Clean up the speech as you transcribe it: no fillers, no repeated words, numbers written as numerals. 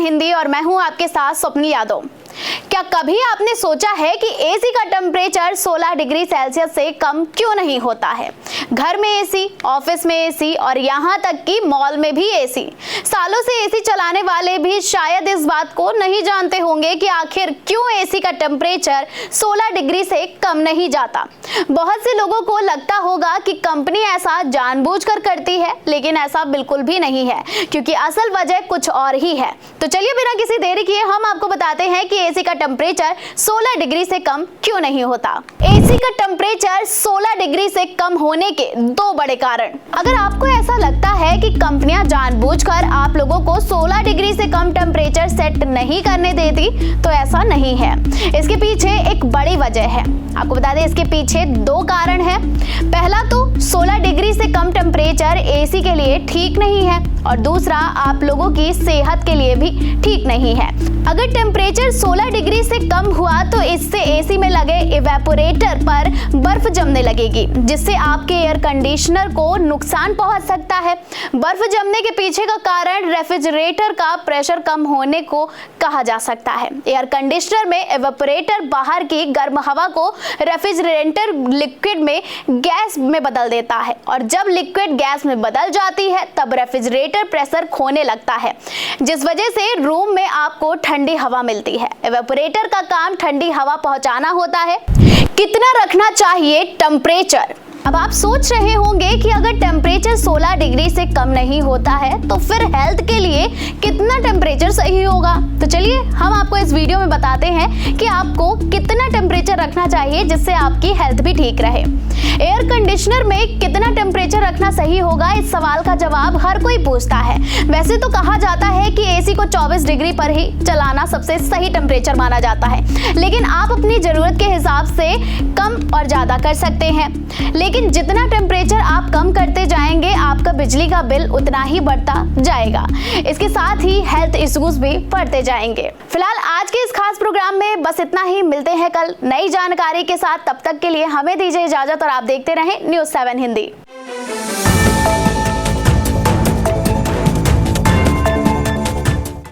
हिंदी और मैं हूं आपके साथ स्वप्नी यादव। क्या कभी आपने सोचा है कि एसी का टेम्परेचर 16 डिग्री सेल्सियस से कम क्यों नहीं होता है? घर में एसी, ऑफिस में एसी और यहाँ तक कि मॉल में भी एसी। सालों से एसी चलाने वाले भी शायद इस बात को नहीं जानते होंगे कि आखिर क्यों एसी का टेम्परेचर 16 डिग्री से कम नहीं जाता। बहुत से लोगों को लगता होगा कि कंपनी ऐसा जानबूझकर करती है, लेकिन ऐसा बिल्कुल भी नहीं है, क्योंकि असल वजह कुछ और ही है। तो चलिए बिना किसी देरी किए हम आपको बताते हैं कि एसी का टेम्परेचर 16 डिग्री से कम क्यों नहीं होता। एसी का टेम्परेचर 16 डिग्री से कम होने के दो बड़े कारण। अगर आपको ऐसा लगता है कि कंपनियां जानबूझकर आप लोगों को 16 डिग्री से कम टेम्परेचर सेट नहीं करने देती, तो ऐसा नहीं है। इसके पीछे एक बड़ी वजह है। आपको बता दें, इसके पीछे दो कारण है। पहला तो 16 डिग्री से कम टेम्परेचर एसी के लिए ठीक नहीं है, और दूसरा आप लोगों की सेहत के लिए भी ठीक नहीं है। अगर टेम्परेचर 16 डिग्री से कम हुआ तो इससे एसी में लगे इवेपोरेटर पर बर्फ जमने लगेगी, जिससे आपके एयर कंडीशनर को नुकसान पहुंच सकता है। बर्फ जमने के पीछे का कारण रेफ्रिजरेटर का प्रेशर कम होने को कहा जा सकता है। एयर कंडीशनर में इवेपोरेटर बाहर की गर्म हवा को रेफ्रिजरेटर लिक्विड में गैस में बदल देता है, और जब लिक्विड गैस में बदल जाती है तब रेफ्रिजरेटर प्रेशर खोने लगता है, जिस वजह से रूम में आपको ठंडी हवा मिलती है। इवेपोरेटर का काम ठंडी हवा पहुंचाना होता है। कितना रखना चाहिए टेम्परेचर? अब आप सोच रहे होंगे कि अगर टेम्परेचर 16 डिग्री से कम नहीं होता है तो फिर हेल्थ के लिए कितना टेम्परेचर सही होगा। तो चलिए हम आपको इस वीडियो में बताते हैं कि आपको कितना टेम्परेचर रखना चाहिए जिससे आपकी हेल्थ भी ठीक रहे। एयर कंडीशनर में कितना टेम्परेचर रखना सही होगा, इस सवाल का जवाब हर कोई पूछता है। वैसे तो कहा जाता है कि एसी को 24 डिग्री पर ही चलाना सबसे सही टेम्परेचर माना जाता है, लेकिन आप अपनी जरूरत के हिसाब से कम और ज्यादा कर सकते हैं। लेकिन जितना टेम्परेचर आप कम करते जाएंगे, आपका बिजली का बिल उतना ही बढ़ता जाएगा। इसके साथ ही हेल्थ इश्यूज भी बढ़ते जाएंगे। फिलहाल आज के इस खास प्रोग्राम में बस इतना ही। मिलते हैं कल नई जानकारी के साथ। तब तक के लिए हमें दीजिए इजाजत और आप देखते रहें न्यूज़ 7 हिंदी।